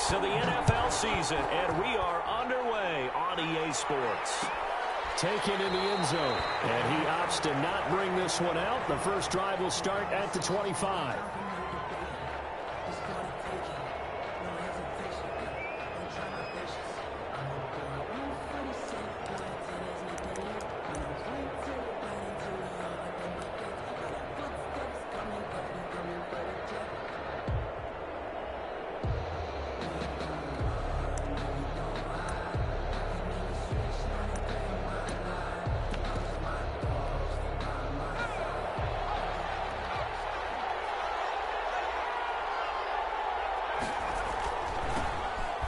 weeks of the NFL season, and we are underway on EA Sports. Taken in the end zone, and he opts to not bring this one out. The first drive will start at the 25.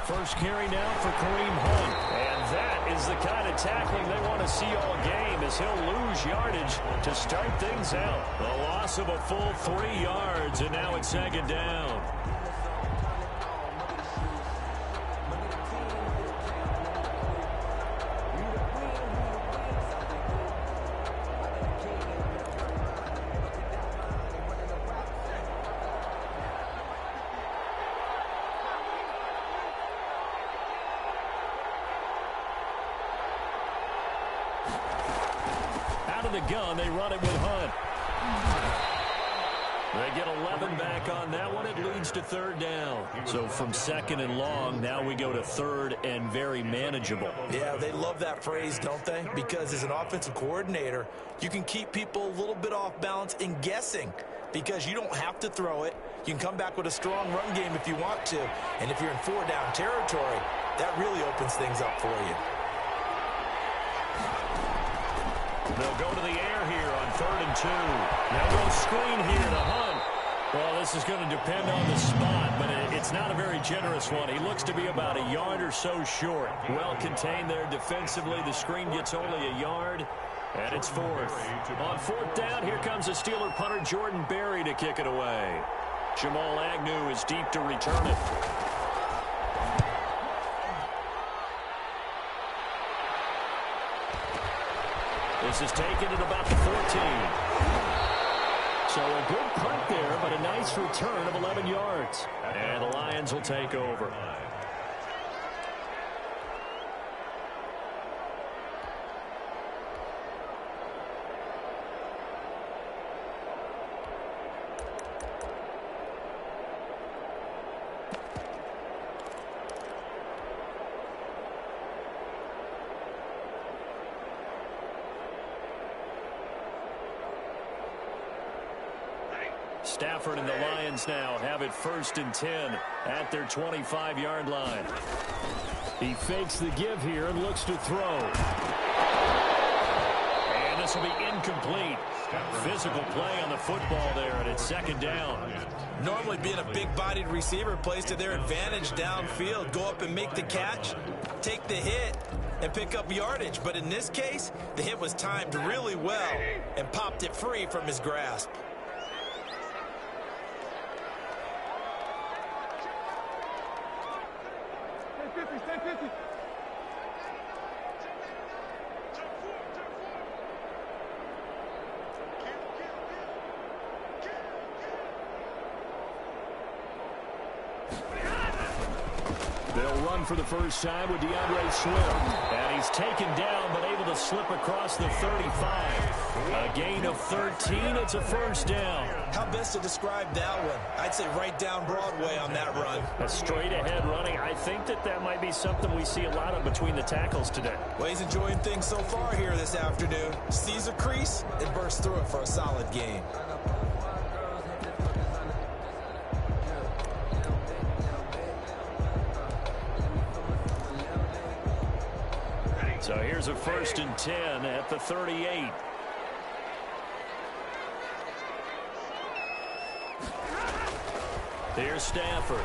First carry now for Kareem Hunt. And that is the kind of tackling they want to see all game, as he'll lose yardage to start things out. A loss of a full 3 yards, and now it's second down. The gun, they run it with Hunt. They get 11 back on that one. It leads to third down. So from second and long, now we go to third and very manageable. Yeah, they love that phrase, don't they? Because as an offensive coordinator, you can keep people a little bit off balance and guessing, because you don't have to throw it. You can come back with a strong run game if you want to. And if you're in 4-down territory, that really opens things up for you. They'll go to the air here on 3rd and 2. Now go screen here to Hunt. Well, this is going to depend on the spot, but it's not a very generous one. He looks to be about a yard or so short. Well contained there defensively. The screen gets only a yard, and it's 4th. On 4th down, here comes the Steeler punter Jordan Berry to kick it away. Jamal Agnew is deep to return it. This is taken at about the 14. So a good punt there, but a nice return of 11 yards. And the Lions will take over. Stafford and the Lions now have it 1st and 10 at their 25-yard line. He fakes the give here and looks to throw. And this will be incomplete. Physical play on the football there, and it's 2nd down. Normally being a big-bodied receiver plays to their advantage downfield. Go up and make the catch, take the hit, and pick up yardage. But in this case, the hit was timed really well and popped it free from his grasp. They'll run for the first time with DeAndre Swift. And he's taken down, but able to slip across the 35. A gain of 13. It's a 1st down. How best to describe that one? I'd say right down Broadway on that run. A straight-ahead running. I think that might be something we see a lot of between the tackles today. Well, he's enjoying things so far here this afternoon. Sees a crease and bursts through it for a solid game. So here's a 1st and 10 at the 38. Here's Stafford.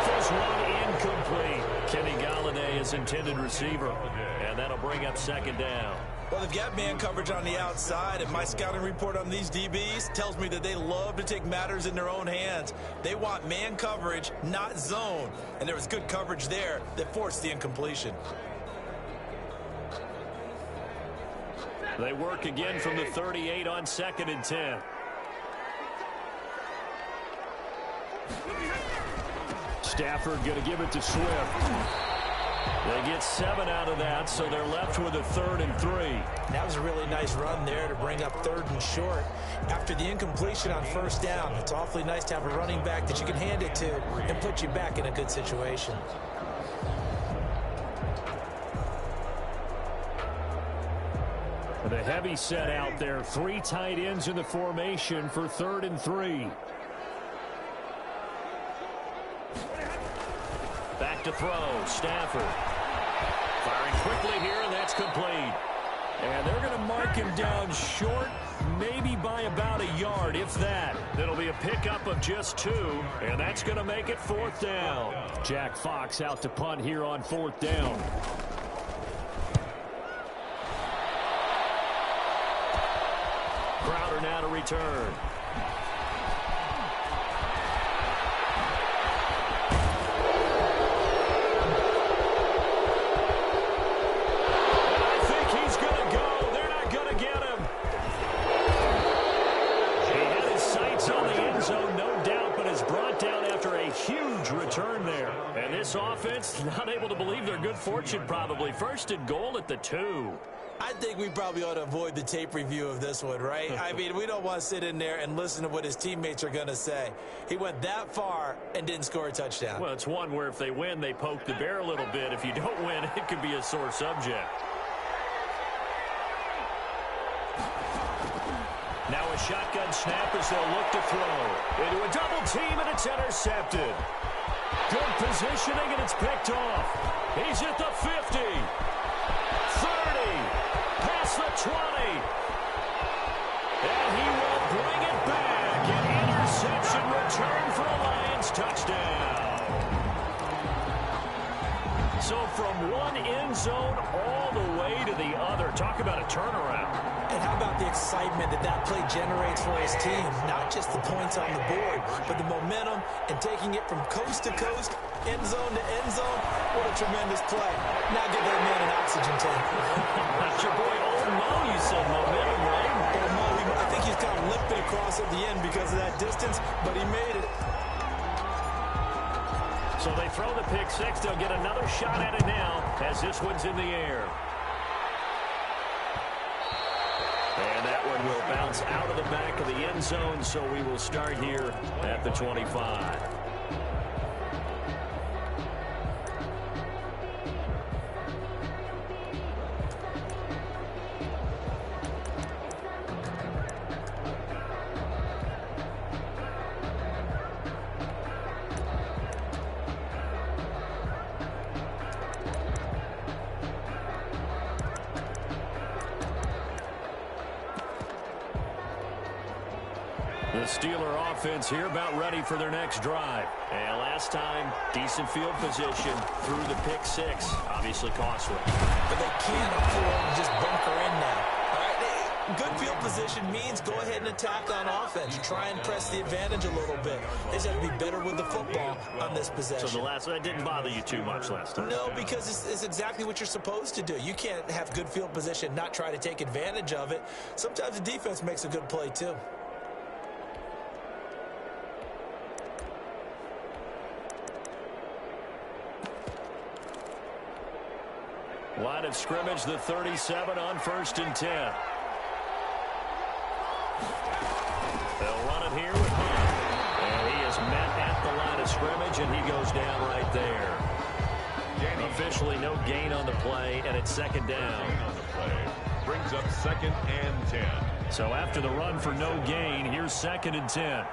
This one incomplete. Kenny Galladay is intended receiver. And that'll bring up 2nd down. Well, they've got man coverage on the outside, and my scouting report on these DBs tells me that they love to take matters in their own hands. They want man coverage, not zone. And there was good coverage there that forced the incompletion. They work again from the 38 on 2nd and 10. Stafford going to give it to Swift. They get 7 out of that, so they're left with a 3rd and 3. That was a really nice run there to bring up 3rd and short. After the incompletion on 1st down, it's awfully nice to have a running back that you can hand it to and put you back in a good situation. The heavy set out there. 3 tight ends in the formation for 3rd and 3. Back to throw. Stafford. Firing quickly here, and that's complete. And they're going to mark him down short, maybe by about a yard, if that. It'll be a pickup of just 2, and that's going to make it 4th down. Jack Fox out to punt here on 4th down. Crowder now to return. I think he's going to go. They're not going to get him. He had his sights on the end zone, no doubt, but is brought down after a huge return there. And this offense not able to believe their good fortune probably. 1st and goal at the 2. I think we probably ought to avoid the tape review of this one, right? I mean, we don't want to sit in there and listen to what his teammates are going to say. He went that far and didn't score a touchdown. Well, it's one where if they win, they poke the bear a little bit. If you don't win, it could be a sore subject. Now a shotgun snap as they'll look to throw. Into a double team, and it's intercepted. Good positioning, and it's picked off. He's at the 50. 30. Past the 20. And he will bring it back. An interception return for a Lions touchdown. So from one end zone all the way to the other. Talk about a turnaround. And how about the excitement that that play generates for his team? Not just the points on the board, but the momentum and taking it from coast to coast, end zone to end zone. What a tremendous play. Now give that man an oxygen tank. That's your boy Old Mo, you said momentum, right? Old Mo, I think he's kind of limping across at the end because of that distance, but he made it. So they throw the pick 6. They'll get another shot at it now as this one's in the air. And that one will bounce out of the back of the end zone, so we will start here at the 25. The Steeler offense here about ready for their next drive. And last time, decent field position through the pick 6. Obviously costly. But they can't afford to just bunker in now. All right, good field position means go ahead and attack on offense. Try and press the advantage a little bit. They just have to be better with the football on this possession. So that didn't bother you too much last time? No, because it's exactly what you're supposed to do. You can't have good field position, not try to take advantage of it. Sometimes the defense makes a good play too. Line of scrimmage, the 37 on 1st and 10. They'll run it here with Hunt. And he is met at the line of scrimmage, and he goes down right there. Officially no gain on the play, and it's 2nd down. Brings up 2nd and 10. So after the run for no gain, here's 2nd and 10.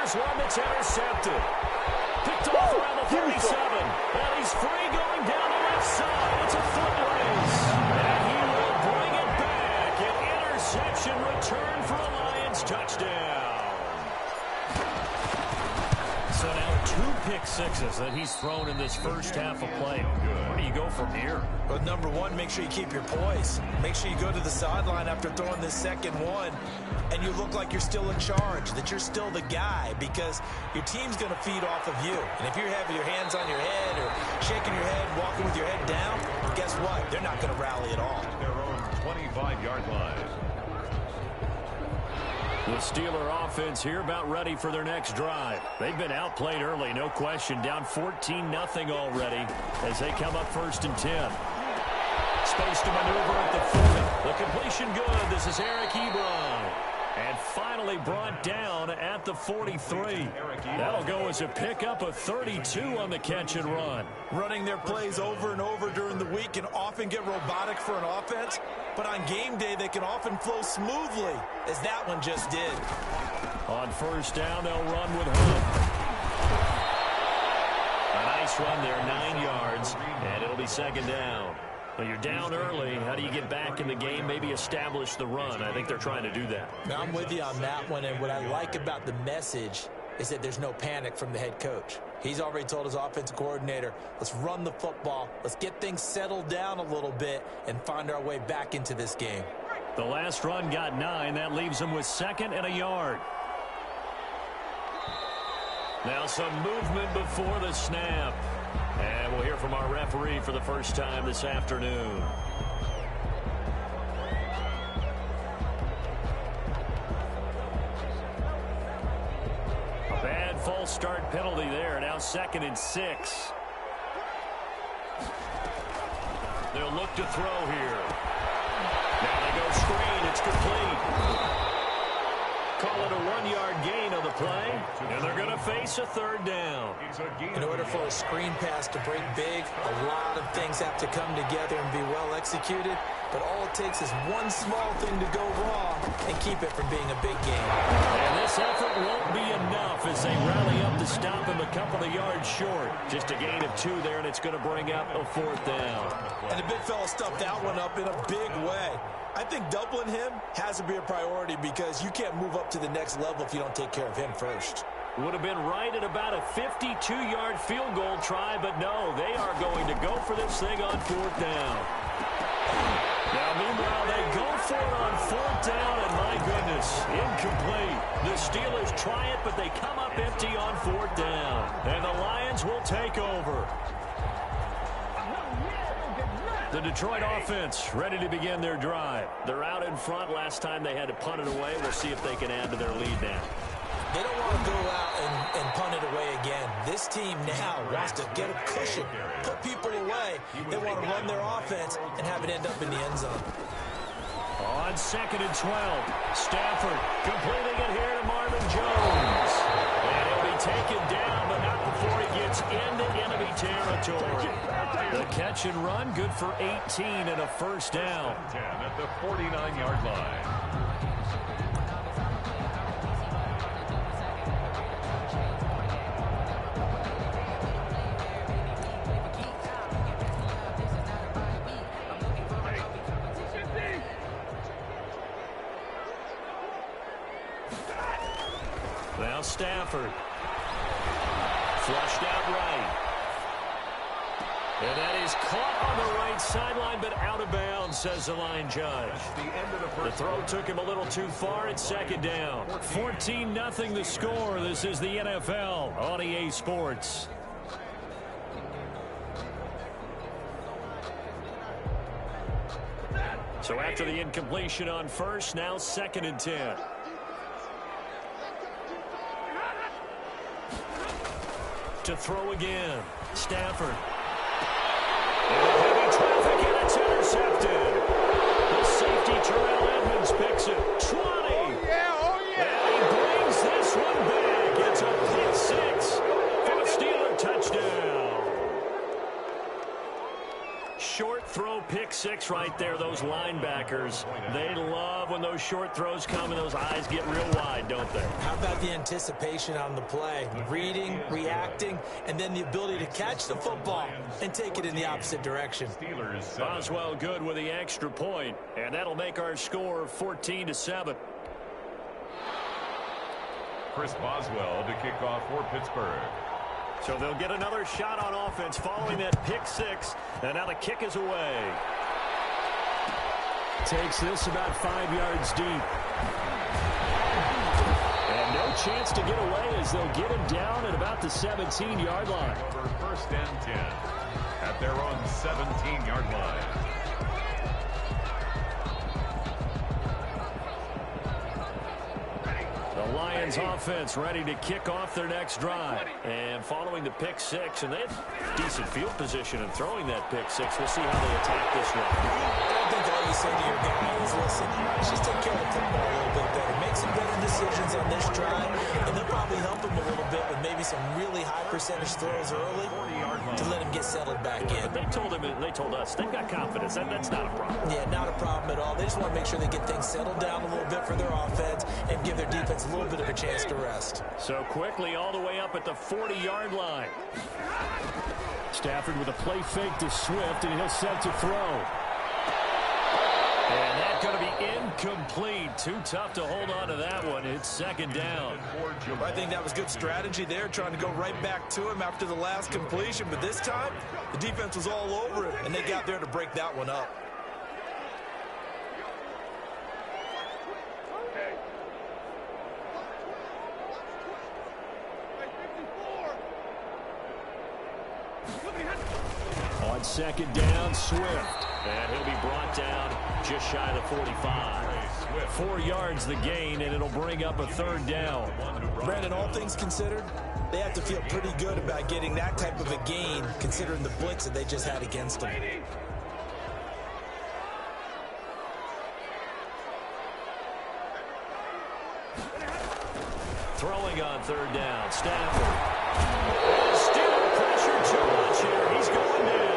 One that's intercepted. Picked off around the 37. And he's free going down the left side. It's a foot race. And he will bring it back. An interception return for a Lions touchdown. So now 2 pick sixes that he's thrown in this first half of play. Where do you go from here? Well, number one, make sure you keep your poise. Make sure you go to the sideline after throwing this second one, and you look like you're still in charge, that you're still the guy, because your team's going to feed off of you. And if you're having your hands on your head or shaking your head, walking with your head down, guess what? They're not going to rally at all. Their own 25-yard line. The Steeler offense here about ready for their next drive. They've been outplayed early, no question. Down 14-0 already as they come up 1st and 10. Space to maneuver at the 40. The completion good. This is Eric Ebron. And finally brought down at the 43. That'll go as a pickup of 32 on the catch and run. Running their plays over and over during the week can often get robotic for an offense, but on game day they can often flow smoothly, as that one just did. On 1st down, they'll run with Hunt. A nice run there, 9 yards, and it'll be 2nd down. Well, you're down early. How do you get back in the game, maybe establish the run? I think they're trying to do that. Now, I'm with you on that one, and what I like about the message is that there's no panic from the head coach. He's already told his offensive coordinator, let's run the football, let's get things settled down a little bit and find our way back into this game. The last run got 9. That leaves them with 2nd and a yard. Now some movement before the snap. And we'll hear from our referee for the first time this afternoon. A bad false start penalty there. Now 2nd and 6. They'll look to throw here. Now they go screen. It's complete. Call it a 1-yard gain on the play, and they're going to face a 3rd down. In order for a screen pass to break big, a lot of things have to come together and be well executed, but all it takes is one small thing to go wrong and keep it from being a big game. And this effort won't be enough as they rally up to stop him a couple of yards short. Just a gain of 2 there, and it's going to bring up a 4th down. And the big fella stuffed that one up in a big way. I think doubling him has to be a priority because you can't move up to the next level if you don't take care of him first. Would have been right at about a 52-yard field goal try, but no, they are going to go for this thing on 4th down. Now, meanwhile, they go for it on 4th down, and my goodness, incomplete. The Steelers try it, but they come up empty on 4th down. And the Lions will take over. The Detroit offense ready to begin their drive. They're out in front. Last time they had to punt it away. We'll see if they can add to their lead now. They don't want to go out and punt it away again. This team now wants to get a cushion, put people away. They want to run their offense and have it end up in the end zone. On 2nd and 12, Stafford completing it here to Marvin Jones. And he'll be taken down, but not before he gets into enemy territory. The catch and run, good for 18 and a 1st down. 10 at the 49-yard line. Now Stafford. Flushed out right. And that is caught on the right sideline, but out of bounds, says the line judge. The throw took him a little too far at 2nd down. 14-0 the score. This is the NFL on EA Sports. So after the incompletion on 1st, now 2nd and 10. To throw again. Stafford. Heavy traffic, and it's intercepted. The safety, Terrell Edmonds, picks it. 20. Oh, yeah. And he brings this one back. It's a pick 6 for a Steeler touchdown. Short throw, pick 6 right there. Those linebackers, they love when those short throws come and those eyes get real wide, don't they? How about the anticipation on the play? Reading, reacting, and then the ability to catch the football and take it in the opposite direction. Boswell good with the extra point, and that'll make our score 14-7. Chris Boswell to kick off for Pittsburgh. So they'll get another shot on offense following that pick six. And now the kick is away. Takes this about 5 yards deep. And no chance to get away as they'll get him down at about the 17-yard line. Over 1st and 10 at their own 17-yard line. The Lions offense ready to kick off their next drive. And following the pick six, and they have decent field position in throwing that pick six. We'll see how they attack this one. I think all you say to your guy is, listen, let's just take care of the football a little bit better. Make some better decisions on this drive, and they'll probably help him a little bit with maybe some really high percentage throws early to let him get settled back in. But they told us they've got confidence. That's not a problem. Yeah, not a problem at all. They just want to make sure they get things settled down a little bit for their offense and give their defense a little bit of a chance to rest. So quickly all the way up at the 40-yard line. Stafford with a play fake to Swift, and he'll set to throw. And that's going to be incomplete. Too tough to hold on to that one. It's second down. I think that was good strategy there, trying to go right back to him after the last completion. But this time, the defense was all over him, and they got there to break that one up. On second down, Swift. And he'll be brought down just shy of the 45. 4 yards the gain, and it'll bring up a third down. Brandon, all things considered, they have to feel pretty good about getting that type of a gain, considering the blitz that they just had against them. Throwing on third down, Stafford. Stealer pressure too much here. He's going down.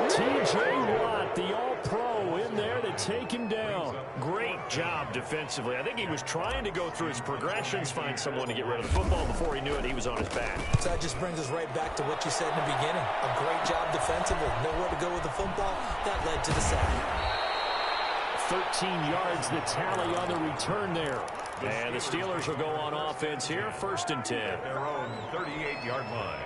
T.J. Watt, the all-pro, in there to take him down. Great job defensively. I think he was trying to go through his progressions, find someone to get rid of the football. Before he knew it, he was on his back. So that just brings us right back to what you said in the beginning. A great job defensively. Nowhere to go with the football. That led to the sack. 13 yards the tally on the return there. And the Steelers will go on offense here, 1st and 10. Their own 38-yard line.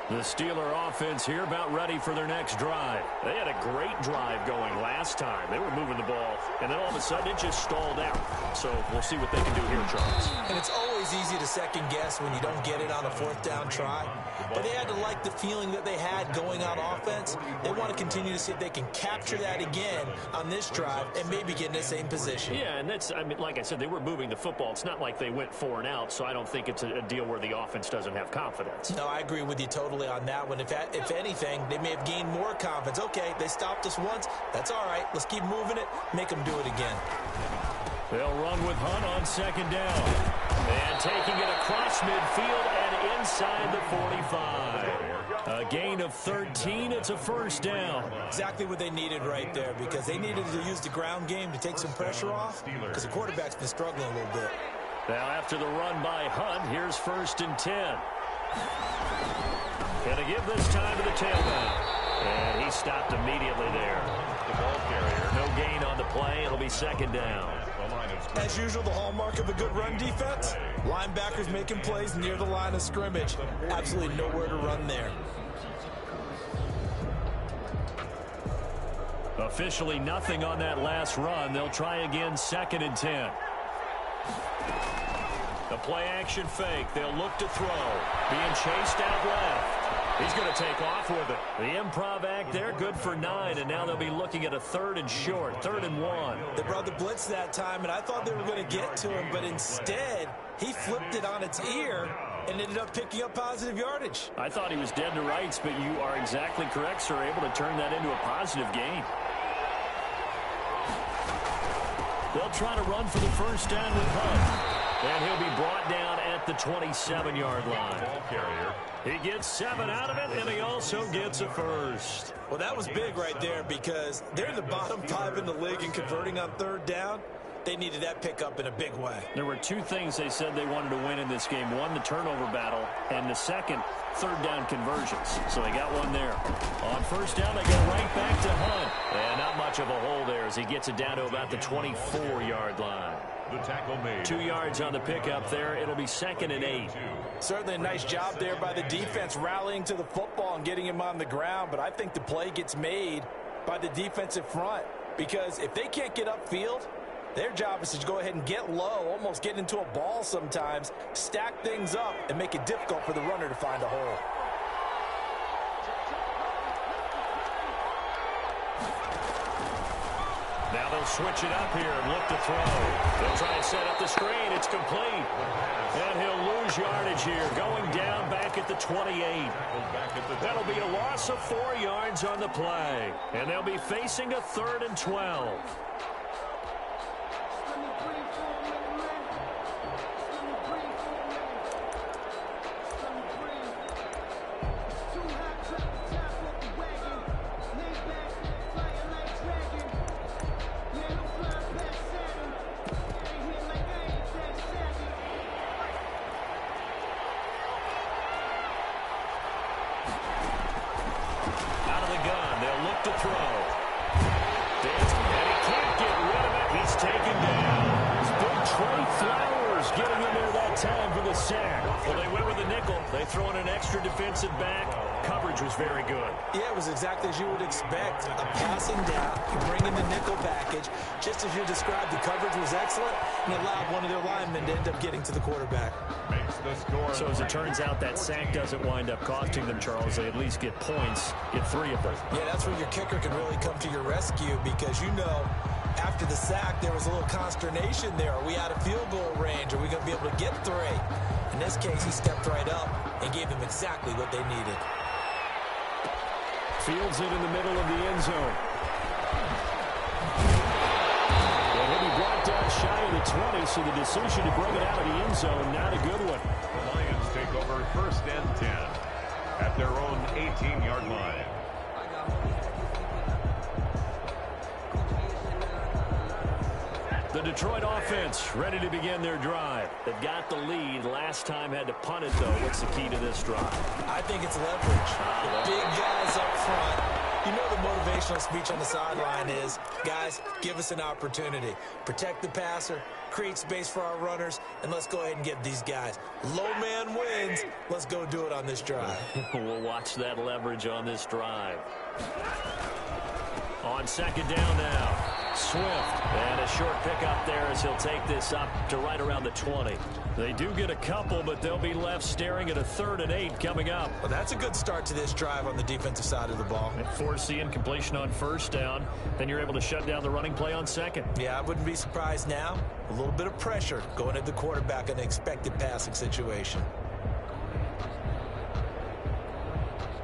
The Steeler offense here about ready for their next drive. They had a great drive going last time. They were moving the ball, and then all of a sudden it just stalled out. So we'll see what they can do here, Charles. And it's always easy to second guess when you don't get it on a 4th down try. But they had to like the feeling that they had going on offense. They want to continue to see if they can capture that again on this drive and maybe get in the same position. Yeah, and that's, I mean, like I said, they were moving the football. It's not like they went 4 and out, so I don't think it's a deal where the offense doesn't have confidence. No, I agree with you totally on that one. If anything, they may have gained more confidence. Okay, they stopped us once. That's all right. Let's keep moving it. Make them do it again. They'll run with Hunt on second down. And taking it across midfield and inside the 45. A gain of 13. It's a 1st down. Exactly what they needed right there, because they needed to use the ground game to take some pressure off, because the quarterback's been struggling a little bit. Now after the run by Hunt, here's 1st and 10. Going to give this time to the tailback. And he stopped immediately there. The ball carrier. No gain on the play. It'll be 2nd down. As usual, the hallmark of a good run defense, linebackers making plays near the line of scrimmage. Absolutely nowhere to run there. Officially nothing on that last run. They'll try again, 2nd and 10. The play action fake. They'll look to throw. Being chased out left. He's going to take off with it. The improv act there, good for 9, and now they'll be looking at a 3rd and short, 3rd and 1. They brought the blitz that time, and I thought they were going to get to him, but instead, he flipped it on its ear and ended up picking up positive yardage. I thought he was dead to rights, but you are exactly correct, sir, able to turn that into a positive gain. They'll try to run for the 1st down with Hunt. And he'll be brought down at the 27-yard line. Ball carrier. He gets 7 out of it, and he also gets a 1st. Well, that was big right there, because they're in the bottom 5 in the league in converting on 3rd down. They needed that pickup in a big way. There were 2 things they said they wanted to win in this game. One, the turnover battle, and the second, 3rd down conversions. So they got one there. On 1st down, they go right back to Hunt. And not much of a hole there as he gets it down to about the 24-yard line. The tackle made. 2 yards on the pickup there. It'll be 2nd and 8. Certainly a nice job there by the defense rallying to the football and getting him on the ground, but I think the play gets made by the defensive front because if they can't get upfield, their job is to go ahead and get low, almost get into a ball sometimes, stack things up, and make it difficult for the runner to find a hole. Now they'll switch it up here and look to throw. They'll try and set up the screen. It's complete. And he'll lose yardage here, going down back at the 28. That'll be a loss of 4 yards on the play. And they'll be facing a 3rd and 12. Defensive back. Coverage was very good. Yeah, it was exactly as you would expect. A passing down, you bring in the nickel package. Just as you described, the coverage was excellent and allowed one of their linemen to end up getting to the quarterback. Makes the score. So as it turns out, that sack doesn't wind up costing them, Charles. They at least get points, get 3 of them. Yeah, that's where your kicker can really come to your rescue because you know after the sack there was a little consternation there. Are we out of field goal range? Are we going to be able to get 3? In this case, he stepped right up and gave them exactly what they needed. Fields it in the middle of the end zone. Well, he'll be brought down shy of the 20, so the decision to bring it out of the end zone, not a good one. The Lions take over 1st and 10 at their own 18-yard line. The Detroit offense ready to begin their drive. They've got the lead. Last time had to punt it, though. What's the key to this drive? I think it's leverage. The big guys up front. You know the motivational speech on the sideline is, guys, give us an opportunity. Protect the passer, create space for our runners, and let's go ahead and get these guys. Low man wins. Let's go do it on this drive. We'll watch that leverage on this drive. On 2nd down now. Swift, and a short pickup there as he'll take this up to right around the 20. They do get a couple, but they'll be left staring at a 3rd and 8 coming up. Well, that's a good start to this drive on the defensive side of the ball. And forcing incompletion on 1st down, then you're able to shut down the running play on 2nd. Yeah, I wouldn't be surprised now. A little bit of pressure going at the quarterback in an expected passing situation.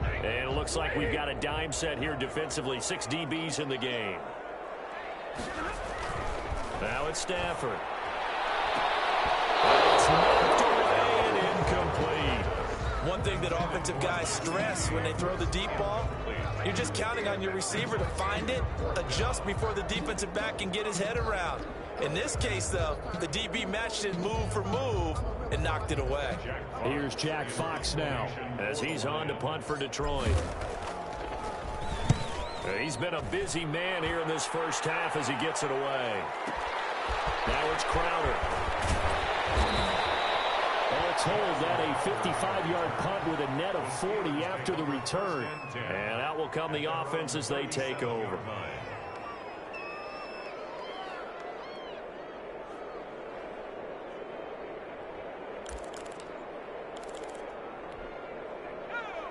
And it looks like we've got a dime set here defensively. 6 DBs in the game. Now it's Stafford. It's knocked away and incomplete. One thing that offensive guys stress when they throw the deep ball, you're just counting on your receiver to find it, adjust before the defensive back can get his head around. In this case, though, the DB matched it move for move and knocked it away. Here's Jack Fox now as he's on to punt for Detroit. He's been a busy man here in this first half as he gets it away. Now it's Crowder. All told, that a 55-yard punt with a net of 40 after the return. And out will come the offense as they take over.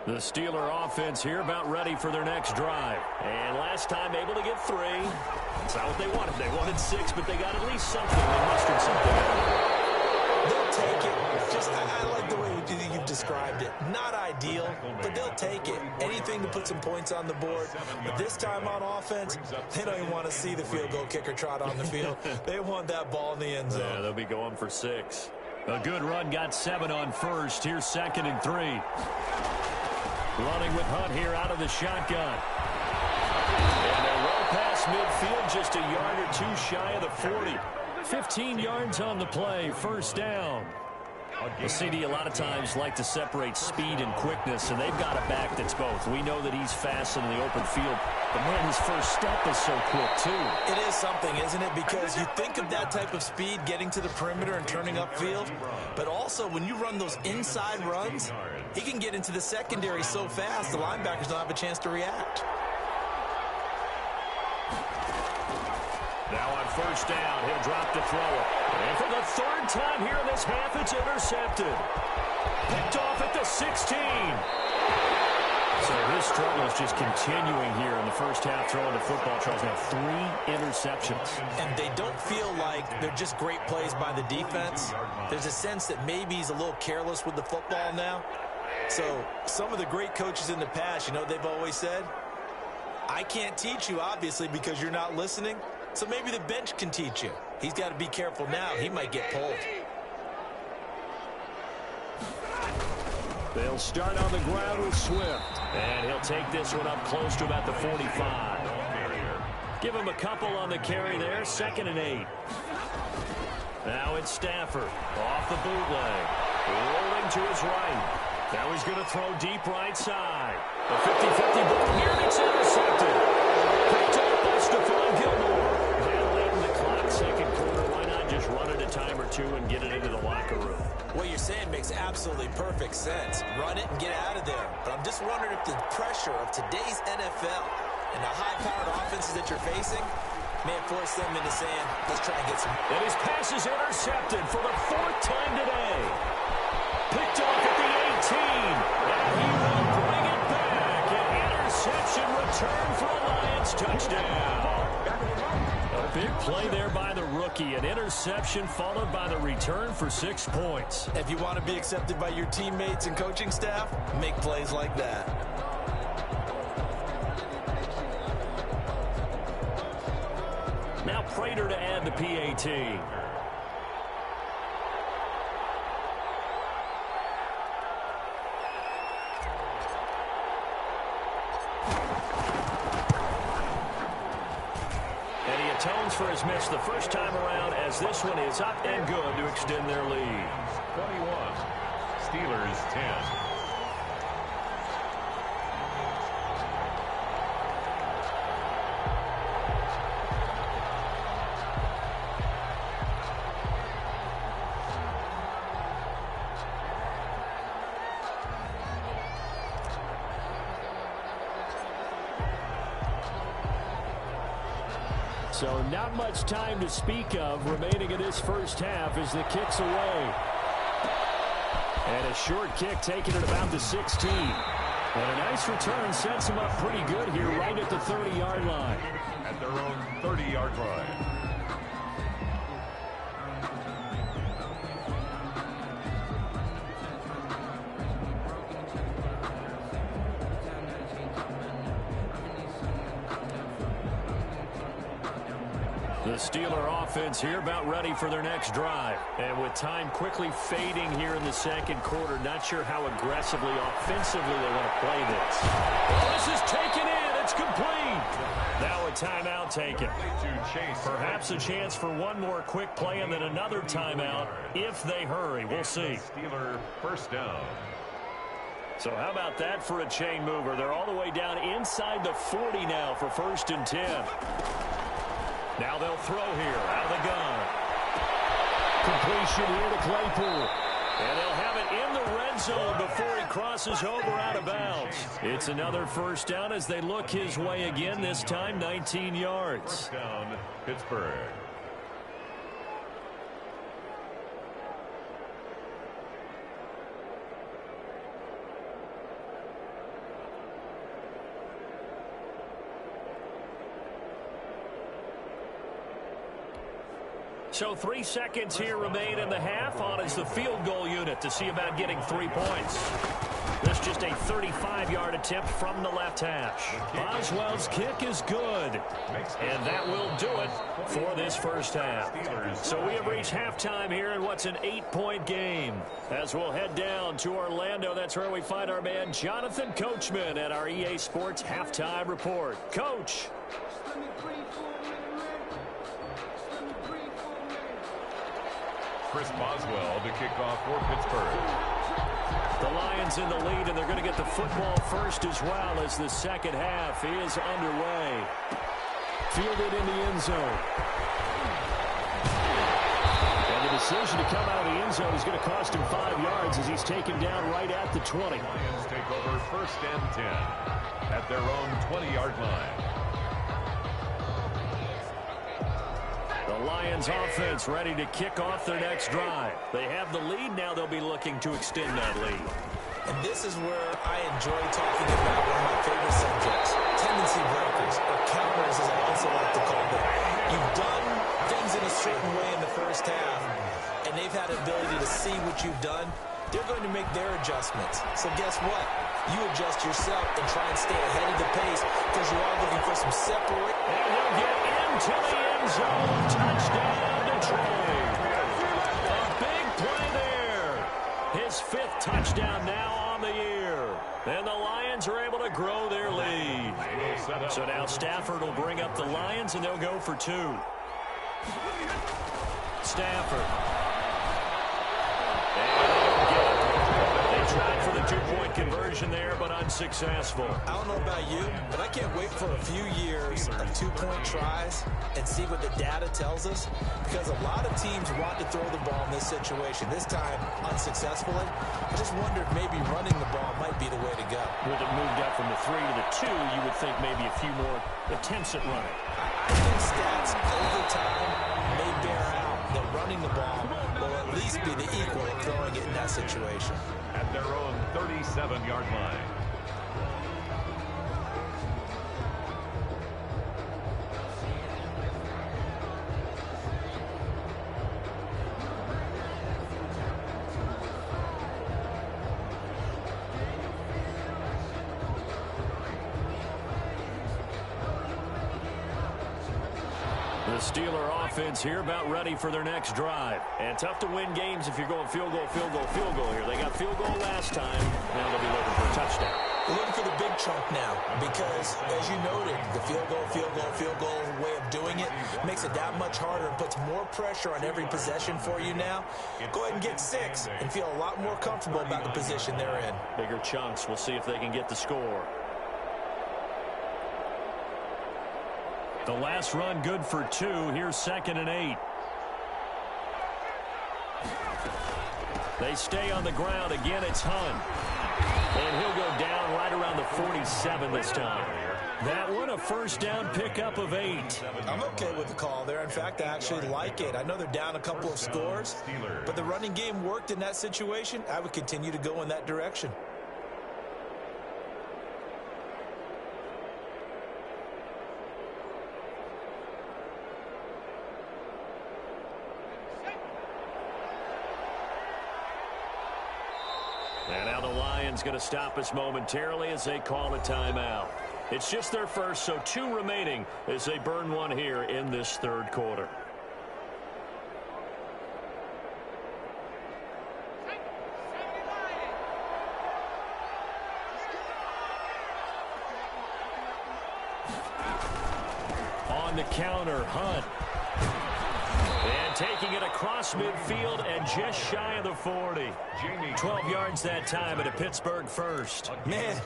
The Steeler offense here about ready for their next drive. And last time able to get 3. That's not what they wanted. They wanted 6, but they got at least something. They mustered something. They'll take it. I like the way you've described it. Not ideal, but they'll take it. Anything to put some points on the board. But this time on offense, they don't even want to see the field goal kicker trot on the field. They want that ball in the end zone. Yeah, they'll be going for 6. A good run, got 7 on 1st. Here's 2nd and 3. Running with Hunt here out of the shotgun. And they roll past midfield, just a yard or 2 shy of the 40. 15 yards on the play, 1st down. Well, CD, a lot of times like to separate speed and quickness, and they've got a back that's both. We know that he's fast in the open field, but man, his first step is so quick, too. It is something, isn't it? Because you think of that type of speed getting to the perimeter and turning upfield, but also when you run those inside runs, he can get into the secondary so fast the linebackers don't have a chance to react. Now on first down, he'll drop to throw it. And for the third time here in this half, it's intercepted. Picked off at the 16. So his struggle is just continuing here in the first half, throwing the football. Charles now 3 interceptions. And they don't feel like they're just great plays by the defense. There's a sense that maybe he's a little careless with the football now. So some of the great coaches in the past, you know, they've always said, I can't teach you, obviously, because you're not listening. So maybe the bench can teach you. He's got to be careful now. He might get pulled. They'll start on the ground with Swift. And he'll take this one up close to about the 45. Give him a couple on the carry there. 2nd and 8. Now it's Stafford. Off the bootleg. Rolling to his right. Now he's going to throw deep right side. The 50-50 ball here, and it's intercepted. Picked up by Stephon Gilmore. And late in the clock, 2nd quarter. Why not just run it a time or two and get it into the locker room? What you're saying makes absolutely perfect sense. Run it and get out of there. But I'm just wondering if the pressure of today's NFL and the high-powered offenses that you're facing may have forced them into saying, let's try and get some. And his pass is intercepted for the 4th time today. Picked off at the 18. And he will bring it back. An interception return for a Lions touchdown. A big play there by the rookie. An interception followed by the return for 6 points. If you want to be accepted by your teammates and coaching staff, make plays like that. Now Prater to add the PAT. Atones for his miss the first time around, as this one is up and good to extend their lead. 21, Steelers 10. So not much time to speak of remaining in this first half as the kick's away. And a short kick taken at about the 16. And a nice return sets him up pretty good here right at the 30-yard line. At their own 30-yard line. The Steeler offense here about ready for their next drive. And with time quickly fading here in the 2nd quarter, not sure how aggressively, offensively they want to play this. Oh, this is taken in. It's complete. Now a timeout taken. Perhaps a chance for one more quick play and then another timeout if they hurry. We'll see. Steeler first down. So how about that for a chain mover? They're all the way down inside the 40 now for 1st and 10. Now they'll throw here out of the gun. Completion here to Claypool. And they'll have it in the red zone before he crosses over out of bounds. It's another first down as they look his way again, this time 19 yards. First down, Pittsburgh. So 3 seconds here remain in the half. On is the field goal unit to see about getting 3 points. This just a 35-yard attempt from the left hash. Boswell's kick is good. And that will do it for this first half. So we have reached halftime here in what's an 8-point game. As we'll head down to Orlando, that's where we find our man Jonathan Coachman at our EA Sports Halftime Report. Coach. Chris Boswell to kick off for Pittsburgh. The Lions in the lead, and they're going to get the football first as well as the second half is underway. Fielded in the end zone. And the decision to come out of the end zone is going to cost him 5 yards as he's taken down right at the 20. Lions take over 1st and 10 at their own 20-yard line. The Lions offense ready to kick off their next drive. They have the lead. Now they'll be looking to extend that lead. And this is where I enjoy talking about one of my favorite subjects, tendency breakers, or counters as I also like to call them. You've done things in a certain way in the first half, and they've had the ability to see what you've done. They're going to make their adjustments. So guess what? You adjust yourself and try and stay ahead of the pace because you are looking for some separate. And he'll get into the end zone. Touchdown, Detroit. A big play there. His 5th touchdown now on the year. And the Lions are able to grow their lead. So now Stafford will bring up the Lions, and they'll go for 2. Stafford. They tried for the 2-point conversion there, but unsuccessful. I don't know about you, but I can't wait for a few years of 2-point tries and see what the data tells us, because a lot of teams want to throw the ball in this situation, this time unsuccessfully. I just wonder if maybe running the ball might be the way to go. With it moved up from the 3 to the 2, you would think maybe a few more attempts at running. I think stats over time may bear out that running the ball will at least be the equal of throwing it in that situation. At their own 37-yard line. The Steeler offense here about ready for their next drive. And tough to win games if you're going field goal, field goal, field goal here. They got field goal last time. Now they'll be looking for a touchdown. We're looking for the big chunk now because, as you noted, the field goal, field goal, field goal way of doing it makes it that much harder and puts more pressure on every possession for you now. Go ahead and get 6 and feel a lot more comfortable about the position they're in. Bigger chunks. We'll see if they can get the score. The last run good for 2. Here's 2nd and 8. They stay on the ground. Again, it's Hunt. And he'll go down right around the 47 this time. That one, a first down pickup of 8. I'm okay with the call there. In fact, I actually like it. I know they're down a couple of scores, but the running game worked in that situation. I would continue to go in that direction. And now the Lions going to stop us momentarily as they call a timeout. It's just their first, so 2 remaining as they burn one here in this 3rd quarter. On the counter, Hunt. And taking it across midfield and just shy of the 40. 12 yards that time and a Pittsburgh first. Man,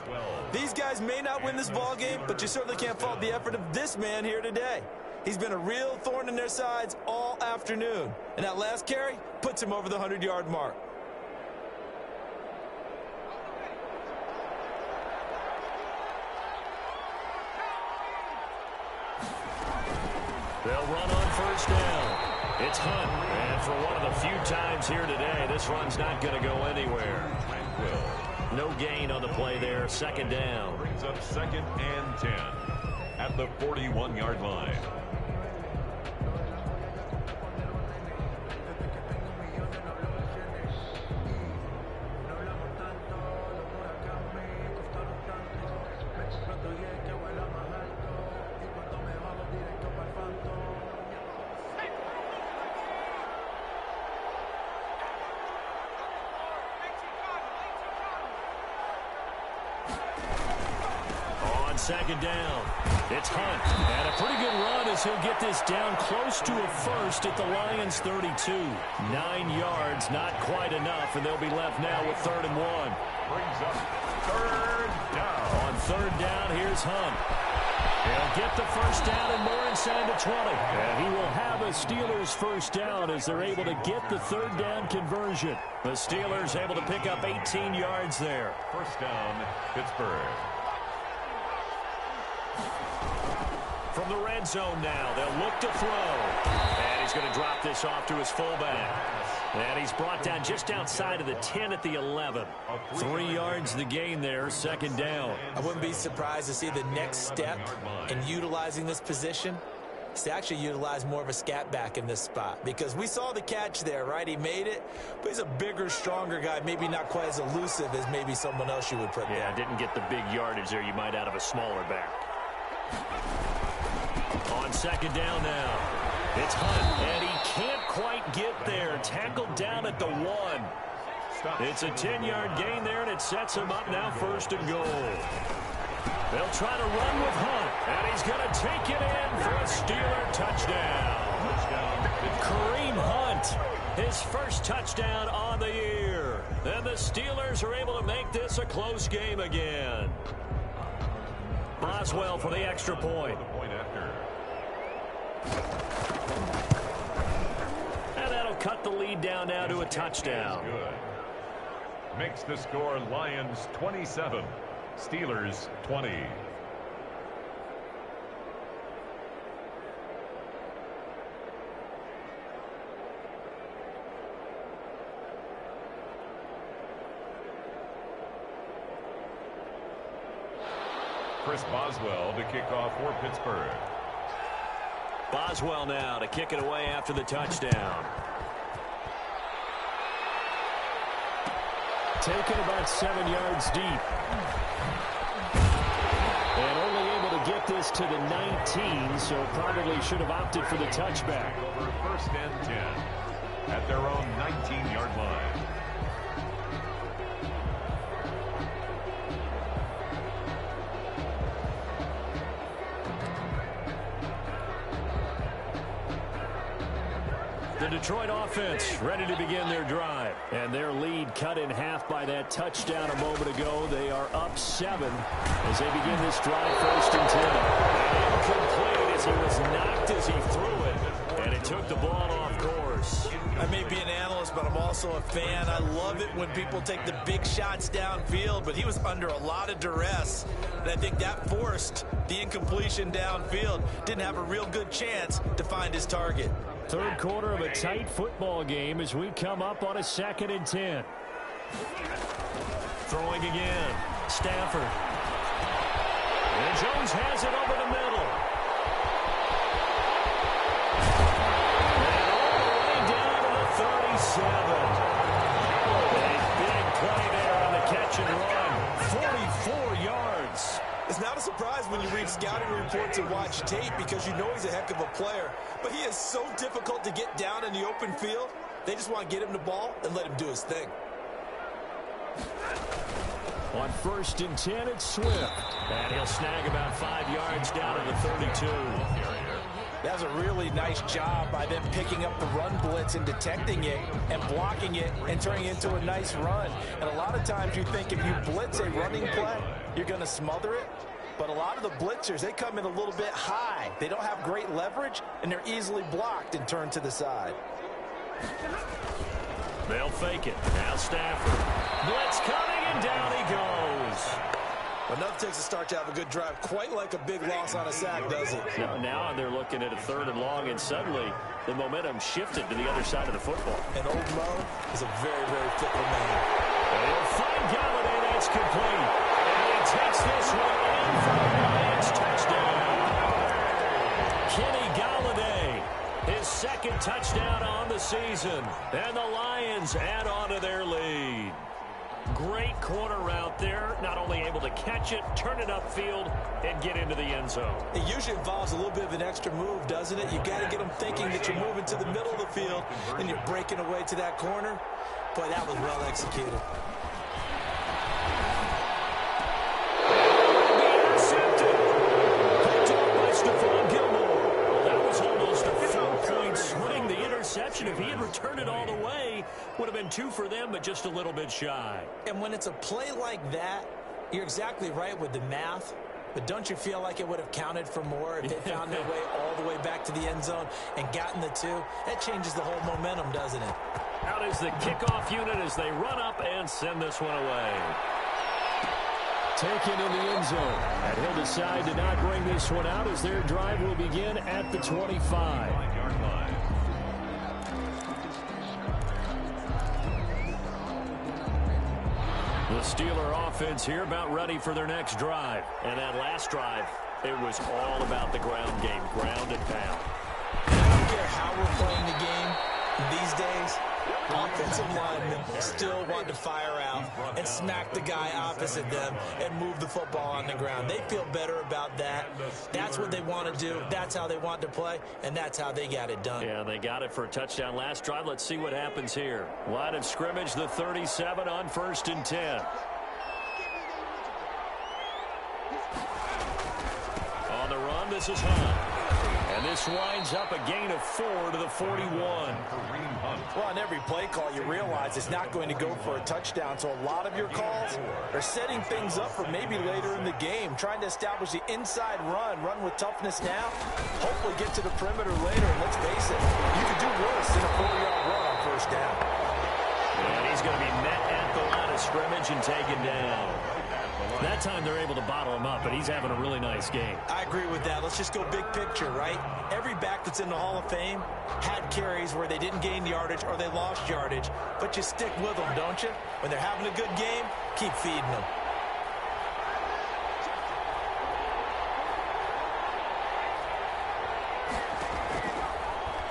these guys may not win this ball game, but you certainly can't fault the effort of this man here today. He's been a real thorn in their sides all afternoon. And that last carry puts him over the 100-yard mark. They'll run on first down. It's Hunt, and for one of the few times here today, this run's not going to go anywhere. No gain on the play there, 2nd down. Brings up 2nd and 10 at the 41-yard line. second down. It's Hunt. And a pretty good run as he'll get this down close to a first at the Lions' 32. 9 yards, not quite enough, and they'll be left now with 3rd and 1. Brings up 3rd down. On 3rd down, here's Hunt. He'll get the first down and more inside the 20. And he will have a Steelers first down as they're able to get the 3rd down conversion. The Steelers able to pick up 18 yards there. First down, Pittsburgh. From the red zone now, they'll look to throw. And he's going to drop this off to his fullback. And he's brought down just outside of the 10 at the 11. 3 yards the gain there, 2nd down. I wouldn't be surprised to see the next step in utilizing this position is to actually utilize more of a scat back in this spot. Because we saw the catch there, right? He made it, but he's a bigger, stronger guy, maybe not quite as elusive as maybe someone else you would put there. Yeah, didn't get the big yardage there you might out of a smaller back. On 2nd down now, it's Hunt, and he can't quite get there. Tackled down at the 1. It's a 10-yard gain there, and it sets him up now 1st and goal. They'll try to run with Hunt, and he's going to take it in for a Steeler touchdown. Kareem Hunt, his first touchdown on the year. And the Steelers are able to make this a close game again. Boswell for the extra point. And that'll cut the lead down now to a touchdown. Makes the score Lions 27, Steelers 20. Chris Boswell to kick off for Pittsburgh. Boswell now to kick it away after the touchdown. Taken about 7 yards deep. And only able to get this to the 19, so probably should have opted for the touchback. Over 1st and 10 at their own 19-yard line. The Detroit offense ready to begin their drive. And their lead cut in half by that touchdown a moment ago. They are up 7 as they begin this drive 1st and 10. And incomplete as he was knocked as he threw it. And it took the ball off course. I may be an analyst, but I'm also a fan. I love it when people take the big shots downfield, but he was under a lot of duress. And I think that forced the incompletion downfield. Didn't have a real good chance to find his target. 3rd quarter of a tight football game as we come up on a 2nd and 10. Throwing again. Stafford. And Jones has it over the middle. And all the way down to the 37. A big play there on the catch and run. 44 yards. It's not a surprise when you read scouting reports and watch tape because you know he's a heck of a player. But he is so difficult to get down in the open field. They just want to get him the ball and let him do his thing. On 1st and 10, it's Swift. And he'll snag about 5 yards down to the 32. That was a really nice job by them picking up the run blitz and detecting it and blocking it and turning it into a nice run. And a lot of times you think if you blitz a running play, you're going to smother it. But a lot of the blitzers, they come in a little bit high. They don't have great leverage, and they're easily blocked and turned to the side. They'll fake it. Now Stafford. Blitz coming, and down he goes. But nothing takes a start to have a good drive, quite like a big loss on a sack, does it? Now they're looking at a 3rd and long, and suddenly the momentum shifted to the other side of the football. And old Mo is a very, very fickle man. And he'll find Galladay. That's complete. And he takes this one in for the Lions touchdown. Kenny Galladay, his 2nd touchdown on the season. And the Lions add on to their lead. Great corner route there. Not only able to catch it, turn it upfield, and get into the end zone. It usually involves a little bit of an extra move, doesn't it? You got to get them thinking that you're moving to the middle of the field and you're breaking away to that corner. Boy, that was well executed. Intercepted. return it all the way. Would have been 2 for them, but just a little bit shy. And when it's a play like that, you're exactly right with the math. But don't you feel like it would have counted for more if they found their way all the way back to the end zone and gotten the 2? That changes the whole momentum, doesn't it? Out is the kickoff unit as they run up and send this one away. Taken in the end zone. And he'll decide to not bring this one out as their drive will begin at the 25. The Steeler offense here about ready for their next drive. And that last drive, it was all about the ground game, ground and pound. I don't care how we're playing the game these days. Offensive linemen still want to fire out and smack the guy opposite them and move the football on the ground. They feel better about that. That's what they want to do. That's how they want to play, and that's how they got it done. Yeah, they got it for a touchdown last drive. Let's see what happens here. Line of scrimmage, the 37 on 1st and 10. On the run, this is Hunt. And this winds up a gain of 4 to the 41. Well, on every play call, you realize it's not going to go for a touchdown. So a lot of your calls are setting things up for maybe later in the game, trying to establish the inside run with toughness now, hopefully get to the perimeter later. And let's face it, you could do worse than a 4-yard run on 1st down. And he's going to be met at the line of scrimmage and taken down. That time they're able to bottle him up, but he's having a really nice game. I agree with that. Let's just go big picture, right? Every back that's in the Hall of Fame had carries where they didn't gain yardage or they lost yardage, but you stick with them, don't you? When they're having a good game, keep feeding them.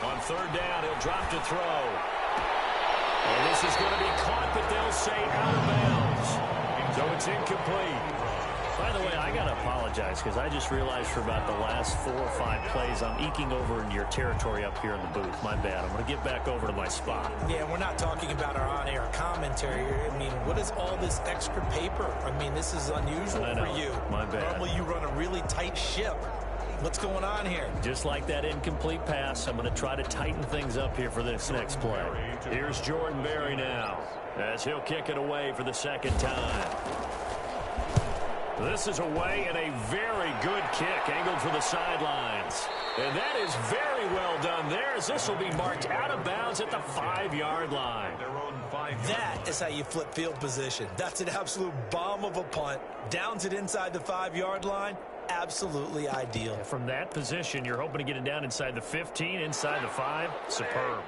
On 3rd down, he'll drop to throw. And this is going to be caught, but they'll say out of bounds. So it's incomplete. By the way, I got to apologize because I just realized for about the last 4 or 5 plays I'm eking over into your territory up here in the booth. My bad. I'm going to get back over to my spot. Yeah, we're not talking about our on-air commentary. I mean, what is all this extra paper? I mean, this is unusual for you. My bad. Normally you run a really tight ship. What's going on here? Just like that incomplete pass, I'm going to try to tighten things up here for this next play. Here's Jordan Berry now as he'll kick it away for the 2nd time. This is away and a very good kick angled for the sidelines. And that is very well done there as this will be marked out of bounds at the 5-yard line. That is how you flip field position. That's an absolute bomb of a punt. Downs it inside the 5-yard line. Absolutely ideal. From that position, you're hoping to get it down inside the 15, inside the 5. Superb.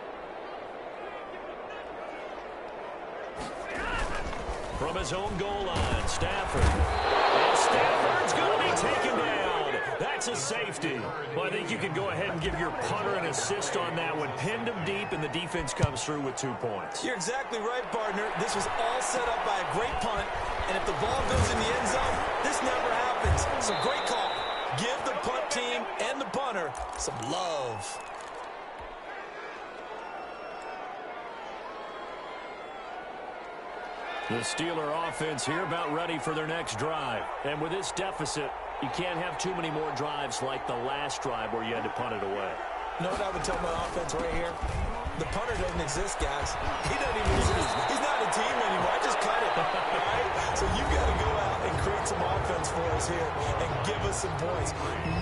From his own goal line, Stafford. And Stafford's going to be taken down. That's a safety. Well, I think you can go ahead and give your punter an assist on that one. Pinned him deep, and the defense comes through with 2 points. You're exactly right, partner. This was all set up by a great punt, and if the ball goes in the end zone, this never happens. So great call. Give the punt team and the punter some love. The Steeler offense here about ready for their next drive. And with this deficit, you can't have too many more drives like the last drive where you had to punt it away. You know what I would tell my offense right here? The punter doesn't exist, guys. He doesn't even exist. He's not a team anymore. I just cut it. All right? So you got to go out and create some offense for us here and give us some points.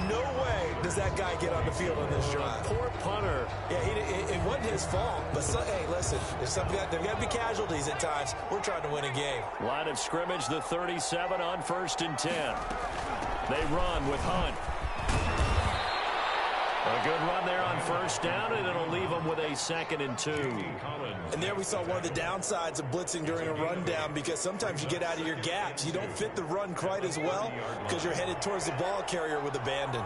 No way does that guy get on the field on this drive. Poor punter. Yeah, it wasn't his fault. But, hey, listen, there got to be casualties at times. We're trying to win a game. Line of scrimmage, the 37 on 1st and 10. They run with Hunt. A good run there on 1st down, and it'll leave them with a 2nd and 2. And there we saw one of the downsides of blitzing during a rundown, because sometimes you get out of your gaps. You don't fit the run quite as well because you're headed towards the ball carrier with abandon.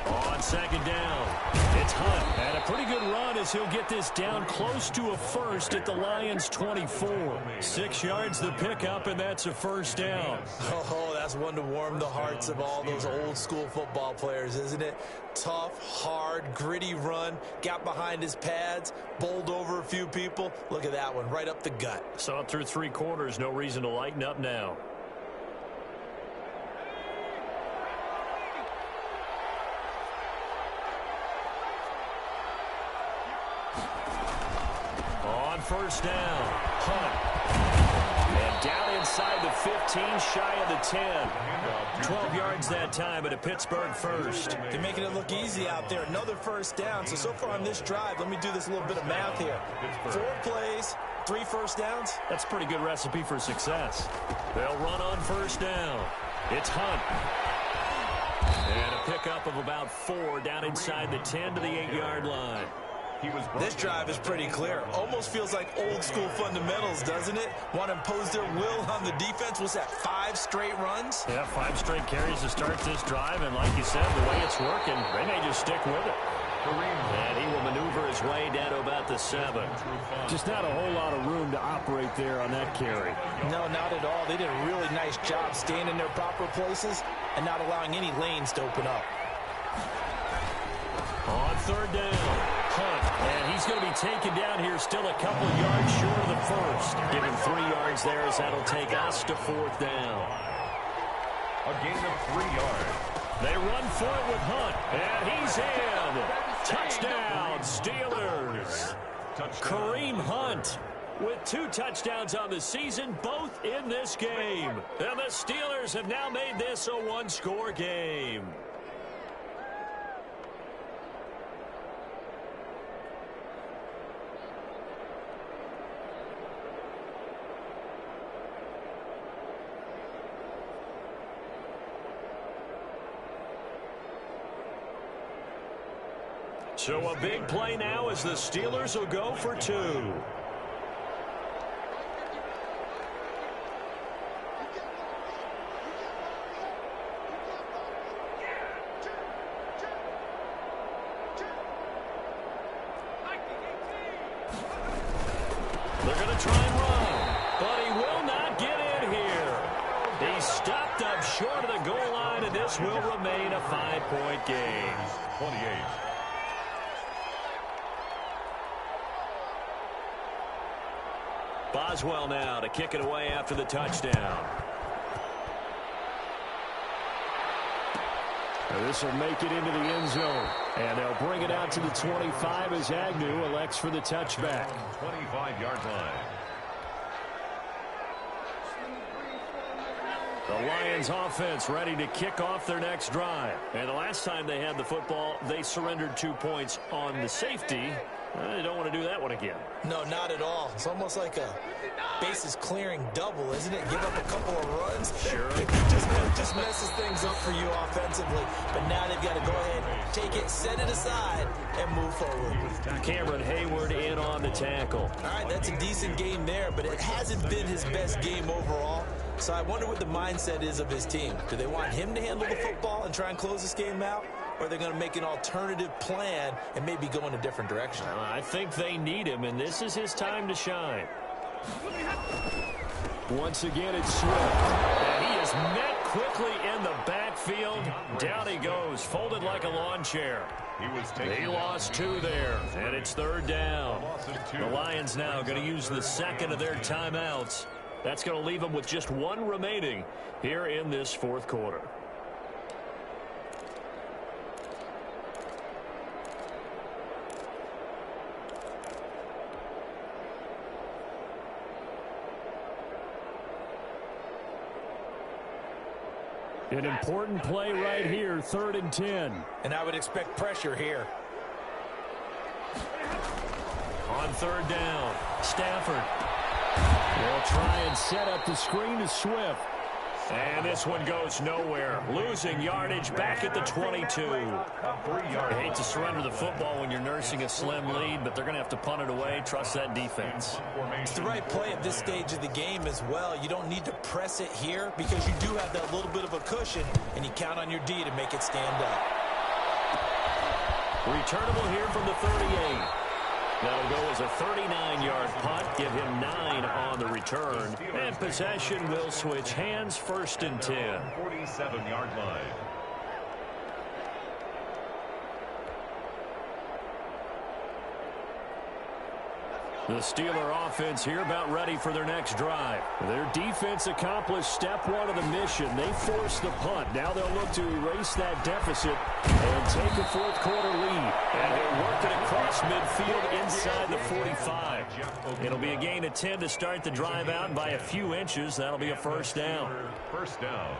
On 2nd down, it's Hunt. And a pretty good run as he'll get this down close to a 1st at the Lions' 24. 6 yards the pickup, and that's a 1st down. Oh, that's one to warm the hearts of all those old school football players, isn't it? Tough, hard, gritty run. Got behind his pads, bowled over a few people. Look at that one, right up the gut. Saw it through 3 quarters. No reason to lighten up now. first down. Hunt. And down inside the 15, shy of the 10. 12 yards that time, and a Pittsburgh first. They're making it look easy out there. Another first down. So far on this drive, let me do this little bit of math here. 4 plays, 3 first downs. That's a pretty good recipe for success. They'll run on first down. It's Hunt. And a pickup of about 4 down inside the 10 to the 8-yard line. This drive is pretty clear. Almost feels like old school fundamentals, doesn't it? Want to impose their will on the defense. Was that 5 straight runs? Yeah, 5 straight carries to start this drive. And like you said, the way it's working, they may just stick with it. And he will maneuver his way down to about the 7. Just not a whole lot of room to operate there on that carry. No, not at all. They did a really nice job staying in their proper places and not allowing any lanes to open up. On third down, Hunt. And he's going to be taken down here still a couple yards short of the first. Give him 3 yards there as that'll take us to 4th down. A gain of 3 yards. They run for it with Hunt. And he's in. Touchdown, Steelers. Kareem Hunt with 2 touchdowns on the season, both in this game. And the Steelers have now made this a 1-score game. So a big play now as the Steelers will go for 2. They're going to try and run, but he will not get in here. He stopped up short of the goal line, and this will remain a 5-point game. 28. Boswell now to kick it away after the touchdown. This will make it into the end zone. And they'll bring it out to the 25 as Agnew elects for the touchback. 25-yard line. The Lions offense ready to kick off their next drive. And the last time they had the football, they surrendered 2 points on the safety. They don't want to do that one again. No, not at all. It's almost like a bases clearing double, isn't it? Give up a couple of runs. Sure. just messes things up for you offensively. But now they've got to go ahead, take it, set it aside, and move forward. Cameron Hayward in on the tackle. All right, that's a decent game there, but it hasn't been his best game overall. So I wonder what the mindset is of his team. Do they want him to handle the football and try and close this game out? Or are they going to make an alternative plan and maybe go in a different direction? I think they need him, and this is his time to shine. Once again, it's Swift. And he is met quickly in the backfield. Down he goes, folded like a lawn chair. He lost 2 there, and it's 3rd down. The Lions now going to use the second of their timeouts. That's going to leave them with just 1 remaining here in this 4th quarter. An important play right here, 3rd and 10. And I would expect pressure here. On 3rd down, Stafford. They'll try and set up the screen to Swift. And this one goes nowhere. Losing yardage back at the 22. I hate to surrender the football when you're nursing a slim lead, but they're going to have to punt it away. Trust that defense. It's the right play at this stage of the game as well. You don't need to press it here because you do have that little bit of a cushion, and you count on your D to make it stand up. Returnable here from the 38. That'll go as a 39-yard punt. Give him 9 on the return. And possession will switch hands, 1st and 10. 47-yard line. The Steeler offense here about ready for their next drive. Their defense accomplished step one of the mission. They forced the punt. Now they'll look to erase that deficit and take a fourth-quarter lead. And they'll work it across midfield inside the 45. It'll be a gain of 10 to start the drive out by a few inches. That'll be a first down. First down.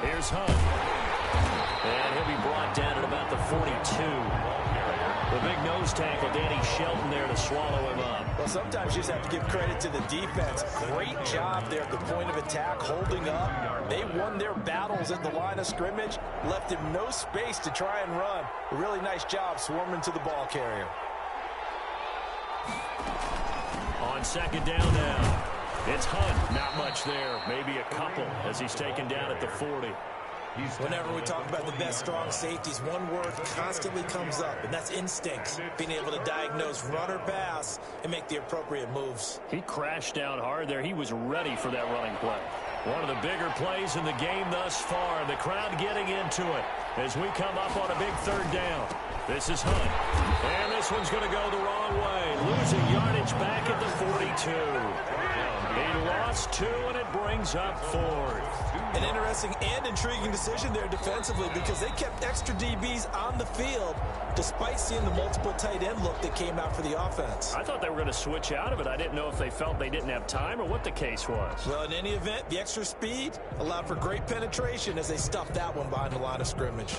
Here's Hunt. And he'll be brought down at about the 42. The big nose tackle, Danny Shelton, there to swallow him up. Well, sometimes you just have to give credit to the defense. Great job there at the point of attack, holding up. They won their battles at the line of scrimmage, left him no space to try and run. A really nice job swarming to the ball carrier. On second down now, it's Hunt. Not much there, maybe a couple as he's taken down at the 40. Whenever we talk about the best strong safeties, one word constantly comes up, and that's instincts. Being able to diagnose run or pass and make the appropriate moves. He crashed down hard there. He was ready for that running play. One of the bigger plays in the game thus far. The crowd getting into it as we come up on a big third down. This is Hunt. And this one's going to go the wrong way. Losing yardage back at the 42. He lost 2, and it brings up 4th. An interesting and intriguing decision there defensively because they kept extra DBs on the field despite seeing the multiple tight end look that came out for the offense. I thought they were going to switch out of it. I didn't know if they felt they didn't have time or what the case was. Well, in any event, the extra speed allowed for great penetration as they stuffed that one behind the line of scrimmage.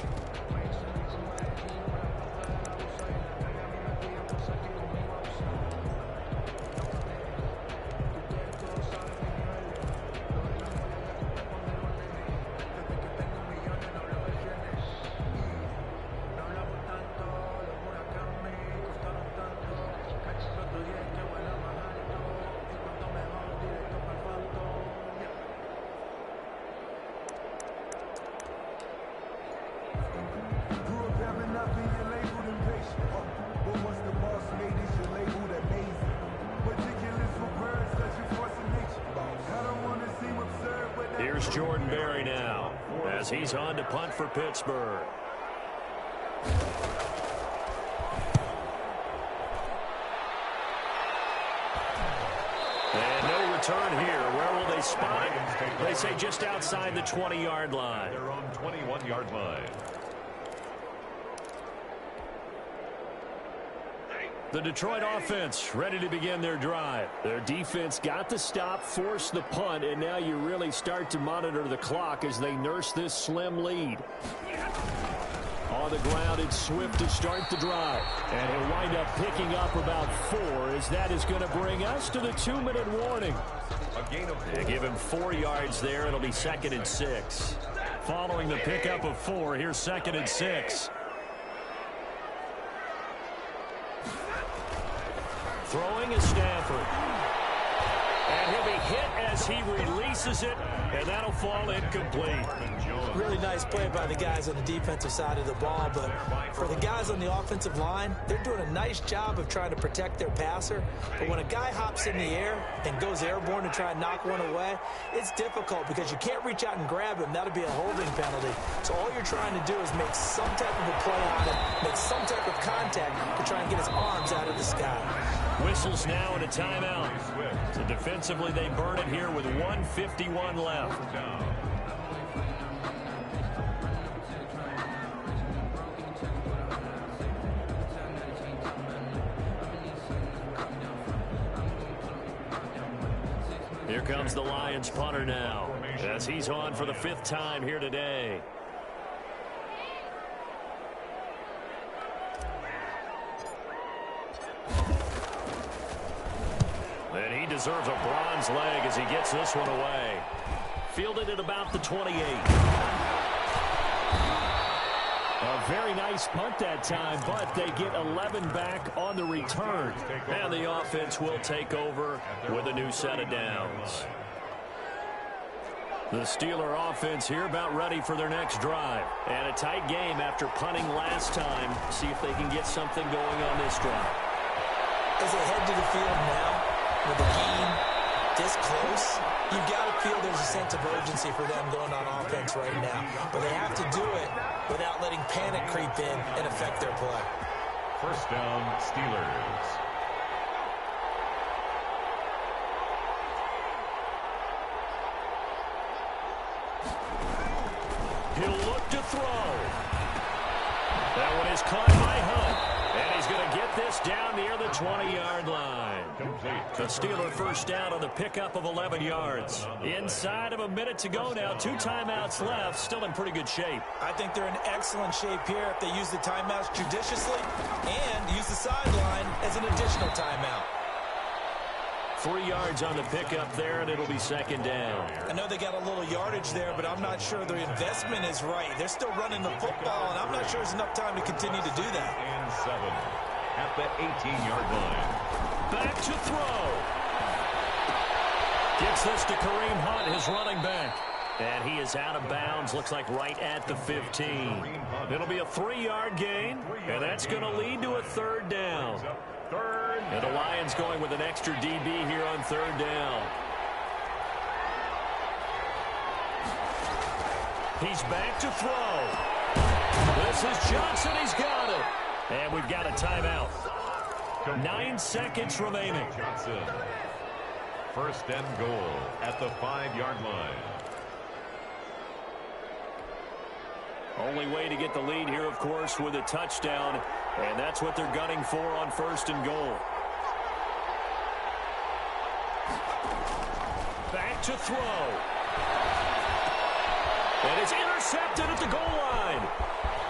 Here's Jordan Berry now as he's on to punt for Pittsburgh. And no return here. Where will they spot it? They say just outside the 20-yard line. Their own 21-yard line. The Detroit offense ready to begin their drive. Their defense got the stop, forced the punt, and now you really start to monitor the clock as they nurse this slim lead. On the ground, it's Swift to start the drive. And he'll wind up picking up about 4 as that is going to bring us to the 2-minute warning. A gain of 4. They give him 4 yards there. It'll be 2nd and 6. Following the pickup of 4, here's 2nd and 6. Throwing is Stafford. And he'll be hit as he releases it, and that'll fall incomplete. Really nice play by the guys on the defensive side of the ball, but for the guys on the offensive line, they're doing a nice job of trying to protect their passer. But when a guy hops in the air and goes airborne to try and knock one away, it's difficult because you can't reach out and grab him. That'll be a holding penalty. So all you're trying to do is make some type of a play on it, make some type of contact to try and get his arms out of the sky. Whistles now and a timeout. So defensively, they burn it here with 1:51 left. Here comes the Lions punter now as he's on for the 5th time here today. And he deserves a bronze leg as he gets this one away. Fielded at about the 28. A very nice punt that time, but they get 11 back on the return. And the offense will take over with a new set of downs. The Steeler offense here about ready for their next drive. And a tight game after punting last time. See if they can get something going on this drive. As they head to the field now, with the game this close, You've got to feel there's a sense of urgency for them going on offense right now. But they have to do it without letting panic creep in and affect their play. First down, Steelers. He'll look to throw. That one is caught by Hunt. And he's going to get this down near the 20-yard line. The Steeler first down on the pickup of 11 yards. Inside of a minute to go now. 2 timeouts left. Still in pretty good shape. I think they're in excellent shape here if they use the timeouts judiciously and use the sideline as an additional timeout. 3 yards on the pickup there, and it'll be second down. I know they got a little yardage there, but I'm not sure the investment is right. They're still running the football, and I'm not sure there's enough time to continue to do that. And 7 at the 18-yard line. Back to throw. Gets this to Kareem Hunt, his running back. And he is out of bounds, looks like right at the 15. It'll be a 3-yard gain, and that's going to lead to a third down. And the Lions going with an extra DB here on third down. He's back to throw. This is Johnson. He's got it. And we've got a timeout. 9 seconds remaining. Johnson. First and goal at the 5-yard line. Only way to get the lead here, of course, with a touchdown. And that's what they're gunning for on first and goal. Back to throw. And it's intercepted at the goal line.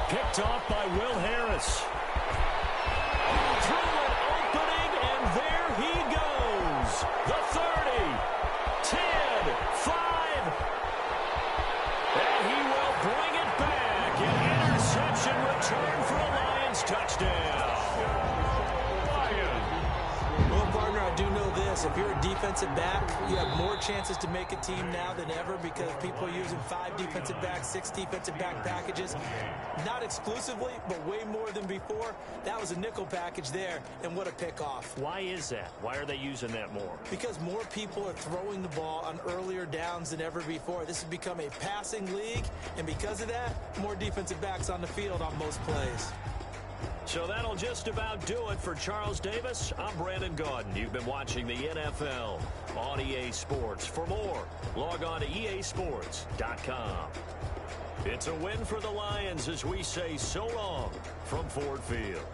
Picked off by Will Harris. Through an opening, and there he goes. The 30, 10, 5. And he will bring it back. An interception return for a Lions touchdown. Well, partner, I do know this. If you're a defensive back, you have more chances to make a team now than ever because people are using 5 defensive backs, 6 defensive back packages. Not exclusively, but way more than before. That was a nickel package there, and what a pickoff. Why is that? Why are they using that more? Because more people are throwing the ball on earlier downs than ever before. This has become a passing league, and because of that, more defensive backs on the field on most plays. So that'll just about do it for Charles Davis. I'm Brandon Gaudin. You've been watching the NFL on EA Sports. For more, log on to easports.com. It's a win for the Lions as we say so long from Ford Field.